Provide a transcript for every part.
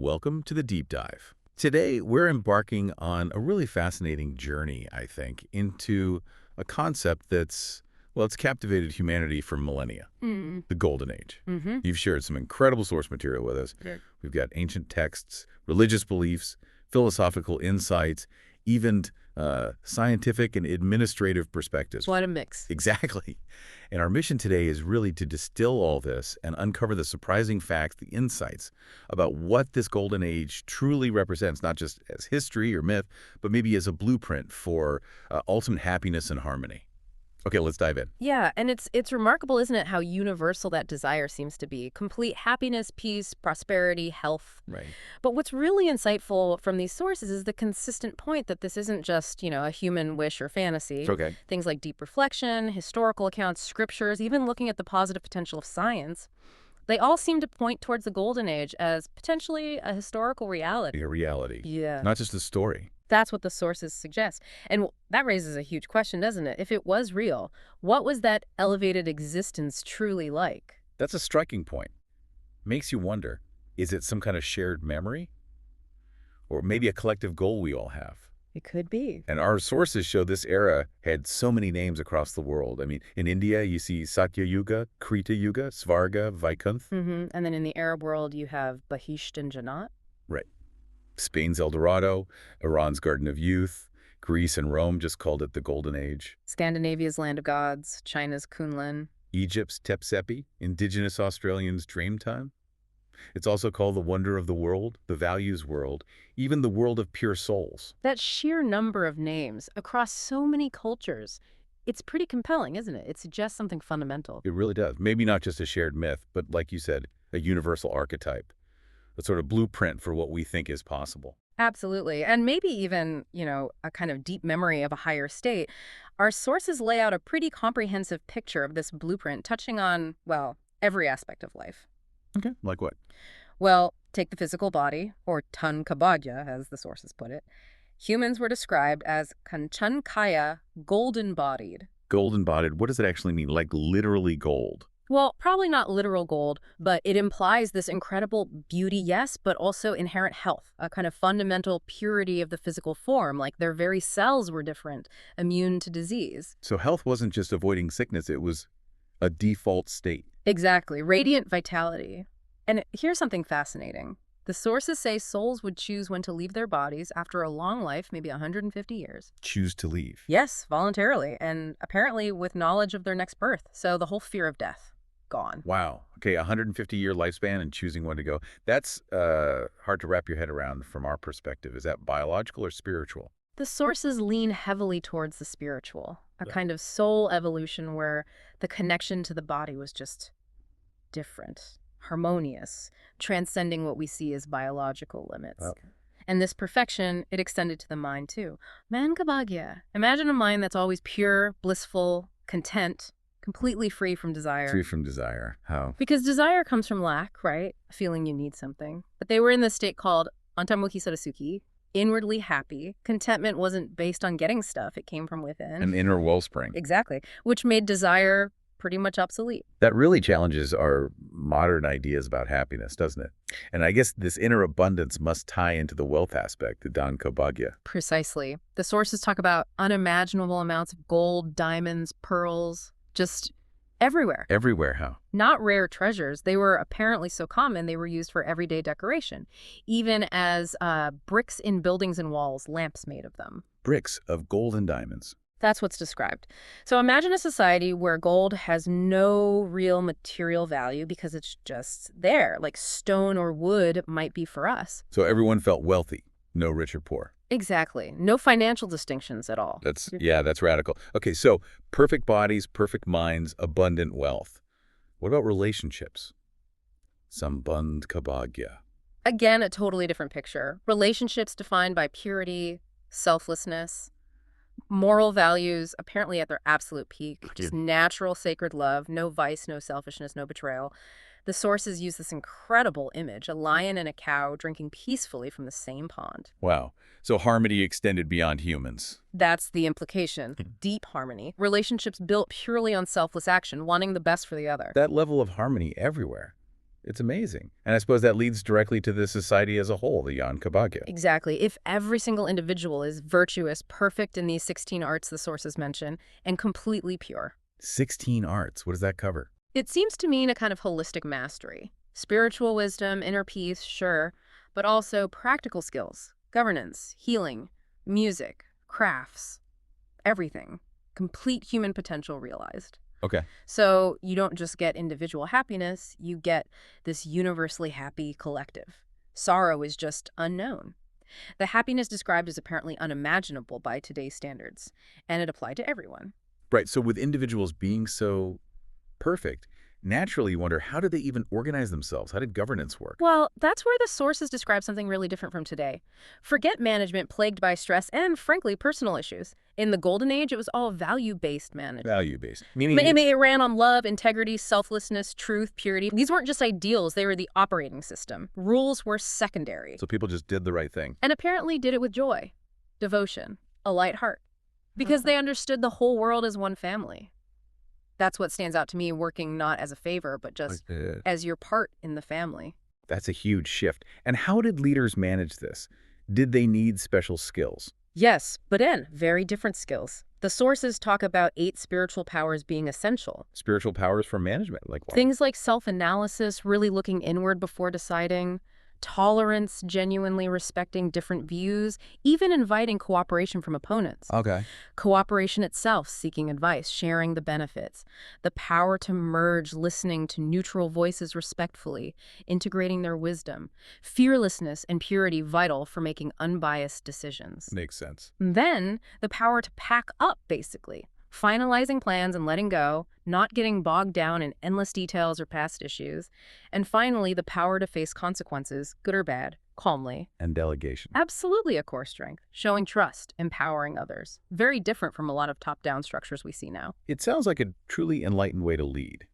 Welcome to the Deep Dive. Today, we're embarking on a really fascinating journey, I think, into a concept it's captivated humanity for millennia, the Golden Age. You've shared some incredible source material with us. Okay. We've got ancient texts, religious beliefs, philosophical insights, even scientific and administrative perspectives. What a mix. Exactly. And our mission today is really to distill all this and uncover the surprising facts, the insights about what this golden age truly represents, not just as history or myth, but maybe as a blueprint for ultimate happiness and harmony. Okay, let's dive in. Yeah, and it's remarkable, isn't it, how universal that desire seems to be. Complete happiness, peace, prosperity, health. Right. But what's really insightful from these sources is the consistent point that this isn't just, a human wish or fantasy. Okay. Things like deep reflection, historical accounts, scriptures, even looking at the positive potential of science, they all seem to point towards the Golden Age as potentially a historical reality. A reality. Yeah. Not just a story. That's what the sources suggest. And that raises a huge question, doesn't it? If it was real, what was that elevated existence truly like? That's a striking point. Makes you wonder, is it some kind of shared memory? Or maybe a collective goal we all have? It could be. And our sources show this era had so many names across the world. I mean, in India, you see Satya Yuga, Krita Yuga, Svarga, Vaikuntha. And then in the Arab world, you have Bahisht and Jannat. Right. Spain's El Dorado, Iran's Garden of Youth, Greece and Rome just called it the Golden Age. Scandinavia's Land of Gods, China's Kunlun. Egypt's Tepsepi, indigenous Australians' Dreamtime. It's also called the wonder of the world, the values world, even the world of pure souls. That sheer number of names across so many cultures, it's pretty compelling, isn't it? It suggests something fundamental. It really does. Maybe not just a shared myth, but like you said, a universal archetype, a sort of blueprint for what we think is possible. Absolutely. And maybe even, a kind of deep memory of a higher state. Our sources lay out a pretty comprehensive picture of this blueprint, touching on, every aspect of life. Okay. Like what? Well, take the physical body, or tan kabadya, as the sources put it. Humans were described as kanchankaya, golden-bodied. Golden-bodied, what does it actually mean? Like literally gold? Well, probably not literal gold, but it implies this incredible beauty, yes, but also inherent health, a kind of fundamental purity of the physical form, like their very cells were different, immune to disease. So health wasn't just avoiding sickness, it was a default state. Exactly, radiant vitality. And here's something fascinating. The sources say souls would choose when to leave their bodies after a long life, maybe 150 years. Choose to leave. Yes, voluntarily, and apparently with knowledge of their next birth, so the whole fear of death. Gone. Wow. Okay, 150-year lifespan and choosing when to go. That's hard to wrap your head around from our perspective. Is that biological or spiritual? The sources lean heavily towards the spiritual, a kind of soul evolution where the connection to the body was just different, harmonious, transcending what we see as biological limits. Wow. And this perfection, it extended to the mind too. Mankabhagya. Imagine a mind that's always pure, blissful, content, completely free from desire. Free from desire. How? Because desire comes from lack, right? A feeling you need something. But they were in this state called antamukhi sarasukhi, inwardly happy. Contentment wasn't based on getting stuff. It came from within. An inner wellspring. Exactly. Which made desire pretty much obsolete. That really challenges our modern ideas about happiness, doesn't it? And I guess this inner abundance must tie into the wealth aspect, the Dan Kabagya. Precisely. The sources talk about unimaginable amounts of gold, diamonds, pearls, just everywhere. Everywhere, how? Not rare treasures. They were apparently so common they were used for everyday decoration, even as bricks in buildings and walls, lamps made of them. Bricks of gold and diamonds. That's what's described. So imagine a society where gold has no real material value because it's just there, like stone or wood might be for us. So everyone felt wealthy, no rich or poor. Exactly. No financial distinctions at all. That's radical. Okay, so perfect bodies, perfect minds, abundant wealth. What about relationships? Sambandh Kabagya. Again, a totally different picture. Relationships defined by purity, selflessness, moral values apparently at their absolute peak, just natural sacred love, no vice, no selfishness, no betrayal. The sources use this incredible image, a lion and a cow drinking peacefully from the same pond. Wow. So harmony extended beyond humans. That's the implication. Deep harmony. Relationships built purely on selfless action, wanting the best for the other. That level of harmony everywhere. It's amazing. And I suppose that leads directly to the society as a whole, the Jan Kabagya. Exactly. If every single individual is virtuous, perfect in these 16 arts the sources mention, and completely pure. 16 arts. What does that cover? It seems to mean a kind of holistic mastery. Spiritual wisdom, inner peace, sure, but also practical skills, governance, healing, music, crafts, everything. Complete human potential realized. Okay. So you don't just get individual happiness, you get this universally happy collective. Sorrow is just unknown. The happiness described is apparently unimaginable by today's standards, and it applied to everyone. Right. So with individuals being so perfect, naturally you wonder, how did they even organize themselves? How did governance work? Well, that's where the sources describe something really different from today. Forget management plagued by stress and, frankly, personal issues. In the Golden Age, it was all value-based management. Value-based. I Meaning, mean, it ran on love, integrity, selflessness, truth, purity. These weren't just ideals, they were the operating system. Rules were secondary. so people just did the right thing. And apparently did it with joy, devotion, a light heart. Because they understood the whole world as one family. That's what stands out to me, working not as a favor, but just as your part in the family. That's a huge shift. And how did leaders manage this? Did they need special skills? Yes, but in very different skills. The sources talk about 8 spiritual powers being essential. Spiritual powers for management, like what? Things like self-analysis, really looking inward before deciding, tolerance, genuinely respecting different views, even inviting cooperation from opponents. Okay. Cooperation itself, seeking advice, sharing the benefits. The power to merge, listening to neutral voices respectfully, integrating their wisdom. Fearlessness and purity vital for making unbiased decisions. Makes sense. And then the power to pack up, basically. Finalizing plans and letting go, not getting bogged down in endless details or past issues. And finally, the power to face consequences, good or bad, calmly. And delegation. Absolutely a core strength, showing trust, empowering others. Very different from a lot of top-down structures we see now. It sounds like a truly enlightened way to lead.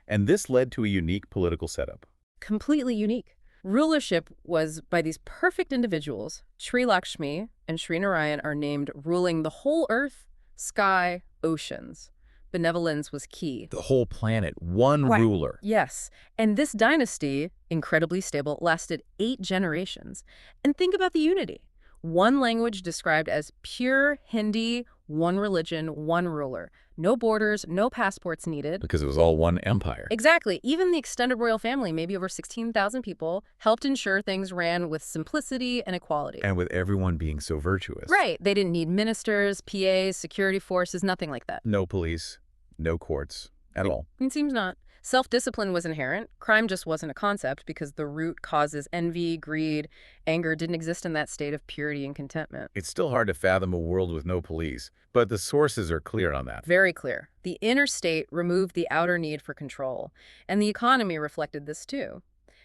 And this led to a unique political setup. Completely unique. Rulership was by these perfect individuals. Sri Lakshmi and Sri Narayan are named ruling the whole earth, sky, oceans. Benevolence was key. The whole planet, one Right. ruler. Yes, and this dynasty, incredibly stable, lasted 8 generations. And think about the unity. One language described as pure Hindi, one religion, one ruler. No borders, no passports needed. Because it was all one empire. Exactly. Even the extended royal family, maybe over 16,000 people, helped ensure things ran with simplicity and equality. And with everyone being so virtuous. Right. They didn't need ministers, PAs, security forces, nothing like that. No police, no courts at all. It seems not. Self-discipline was inherent. Crime just wasn't a concept because the root causes envy, greed, anger didn't exist in that state of purity and contentment. It's still hard to fathom a world with no police, but the sources are clear on that. Very clear. The inner state removed the outer need for control, and the economy reflected this too.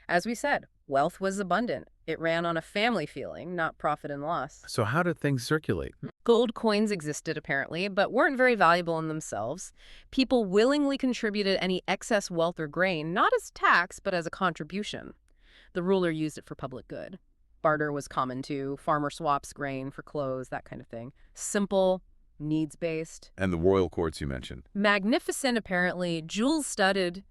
As we said, wealth was abundant. It ran on a family feeling, not profit and loss. So how did things circulate? Gold coins existed, apparently, but weren't very valuable in themselves. People willingly contributed any excess wealth or grain, not as tax, but as a contribution. The ruler used it for public good. Barter was common too. Farmer swaps grain for clothes, that kind of thing. Simple, needs-based. And the royal courts you mentioned. Magnificent, apparently, jewel-studded,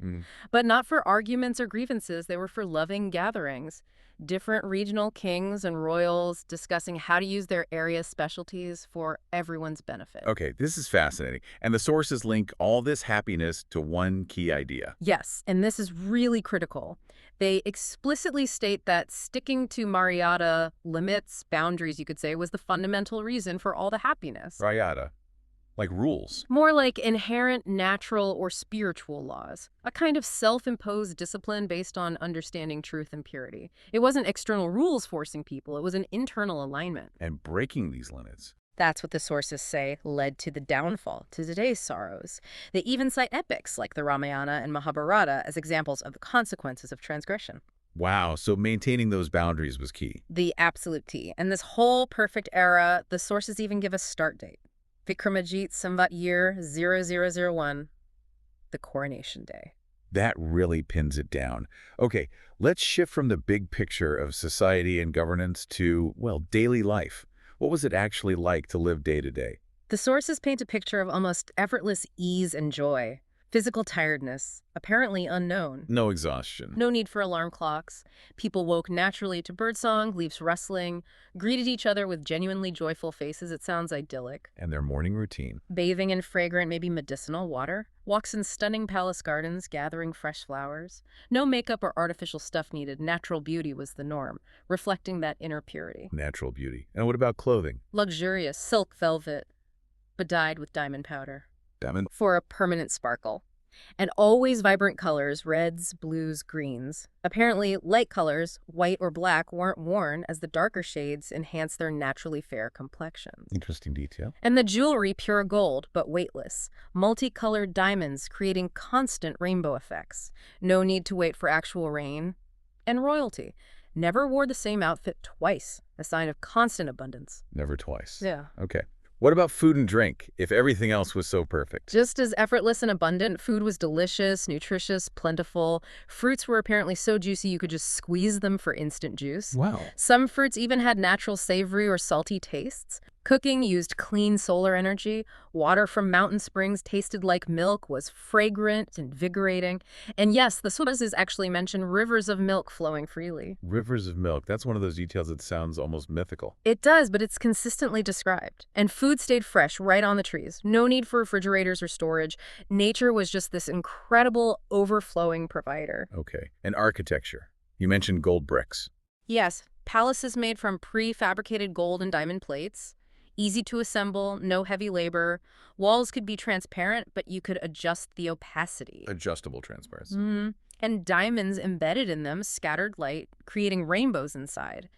but not for arguments or grievances. They were for loving gatherings. Different regional kings and royals discussing how to use their area specialties for everyone's benefit. Okay, this is fascinating. And the sources link all this happiness to one key idea. Yes, and this is really critical. They explicitly state that sticking to Maryada limits, boundaries, you could say, was the fundamental reason for all the happiness. Rayada. Like rules. More like inherent natural or spiritual laws, a kind of self-imposed discipline based on understanding truth and purity. It wasn't external rules forcing people, it was an internal alignment. And breaking these limits. That's what the sources say led to the downfall, to today's sorrows. They even cite epics like the Ramayana and Mahabharata as examples of the consequences of transgression. Wow, so maintaining those boundaries was key. The absolute key. And this whole perfect era, the sources even give a start date. Vikramajit Samvat year 0001, the coronation day. That really pins it down. Okay, let's shift from the big picture of society and governance to, well, daily life. What was it actually like to live day to day? The sources paint a picture of almost effortless ease and joy. Physical tiredness, apparently unknown. No exhaustion. No need for alarm clocks. People woke naturally to birdsong, leaves rustling, greeted each other with genuinely joyful faces. It sounds idyllic. And their morning routine. Bathing in fragrant, maybe medicinal water. Walks in stunning palace gardens, gathering fresh flowers. No makeup or artificial stuff needed. Natural beauty was the norm, reflecting that inner purity. Natural beauty. And what about clothing? Luxurious silk velvet, bedyed with diamond powder. Diamond? For a permanent sparkle. And always vibrant colors, reds, blues, greens. Apparently, light colors, white or black, weren't worn as the darker shades enhanced their naturally fair complexions. Interesting detail. And the jewelry, pure gold, but weightless. Multicolored diamonds creating constant rainbow effects. No need to wait for actual rain. And royalty. Never wore the same outfit twice, a sign of constant abundance. Never twice. Yeah. Okay. What about food and drink, if everything else was so perfect? Just as effortless and abundant, food was delicious, nutritious, plentiful. Fruits were apparently so juicy you could just squeeze them for instant juice. Wow. Some fruits even had natural savory or salty tastes. Cooking used clean solar energy. Water from mountain springs tasted like milk, was fragrant, invigorating. And yes, the sources actually mention rivers of milk flowing freely. Rivers of milk. That's one of those details that sounds almost mythical. It does, but it's consistently described. And food stayed fresh right on the trees. No need for refrigerators or storage. Nature was just this incredible, overflowing provider. Okay. And architecture. You mentioned gold bricks. Yes, palaces made from prefabricated gold and diamond plates. Easy to assemble, no heavy labor. Walls could be transparent, but you could adjust the opacity. Adjustable transparency. And diamonds embedded in them scattered light, creating rainbows inside.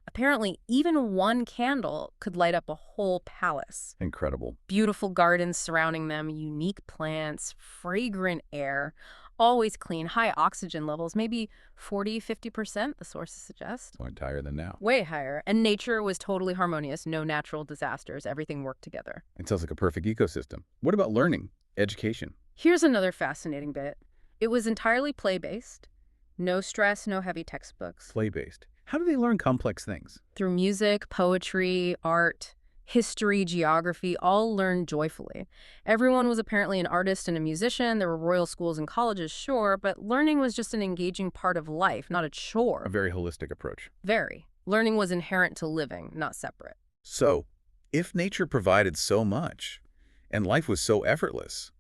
Apparently, even one candle could light up a whole palace. Incredible. Beautiful gardens surrounding them, unique plants, fragrant air, always clean, high oxygen levels, maybe 40–50%, the sources suggest. More higher than now. Way higher. And nature was totally harmonious, no natural disasters, everything worked together. It sounds like a perfect ecosystem. What about learning? Education? Here's another fascinating bit. It was entirely play-based. No stress, no heavy textbooks. Play-based. How do they learn complex things? Through music, poetry, art, history, geography, all learned joyfully. Everyone was apparently an artist and a musician. There were royal schools and colleges, sure, but learning was just an engaging part of life, not a chore. A very holistic approach. Very. Learning was inherent to living, not separate. So, if nature provided so much, and life was so effortless,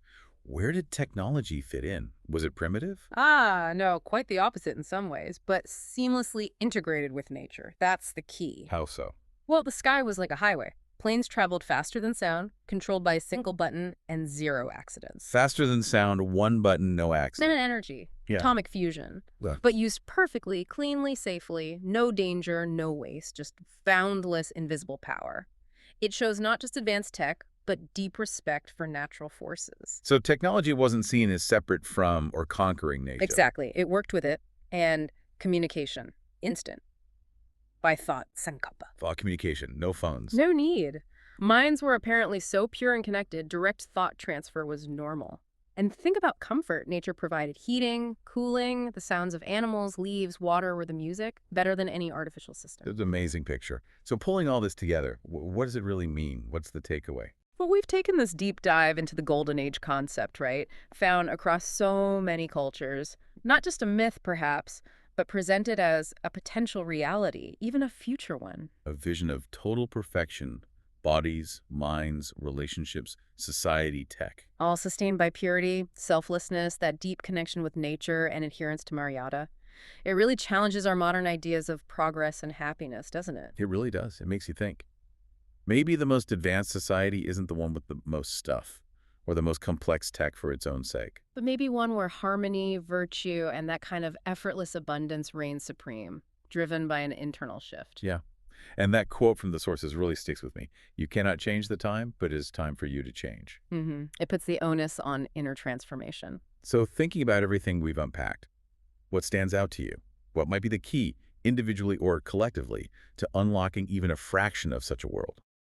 where did technology fit in? Was it primitive? No, quite the opposite in some ways, but seamlessly integrated with nature. That's the key. How so? Well, the sky was like a highway. Planes traveled faster than sound, controlled by a single button, and zero accidents. Faster than sound, one button, no accident. Then energy, Yeah. atomic fusion, Look. but used perfectly, cleanly, safely, no danger, no waste, just boundless, invisible power. It shows not just advanced tech, but deep respect for natural forces. So technology wasn't seen as separate from or conquering nature. Exactly. It worked with it. And communication, instant. By thought, sankapa. Thought communication, no phones. No need. Minds were apparently so pure and connected, direct thought transfer was normal. And think about comfort. Nature provided heating, cooling, the sounds of animals, leaves, water were the music, better than any artificial system. It's an amazing picture. So pulling all this together, what does it really mean? What's the takeaway? Well, we've taken this deep dive into the Golden Age concept, right? Found across so many cultures. Not just a myth, perhaps, but presented as a potential reality, even a future one. A vision of total perfection, bodies, minds, relationships, society, tech. All sustained by purity, selflessness, that deep connection with nature, and adherence to Mariata. It really challenges our modern ideas of progress and happiness, doesn't it? It really does. It makes you think. Maybe the most advanced society isn't the one with the most stuff or the most complex tech for its own sake. But maybe one where harmony, virtue, and that kind of effortless abundance reign supreme, driven by an internal shift. Yeah. And that quote from the sources really sticks with me. You cannot change the time, but it is time for you to change. It puts the onus on inner transformation. So thinking about everything we've unpacked, what stands out to you? What might be the key, individually or collectively, to unlocking even a fraction of such a world?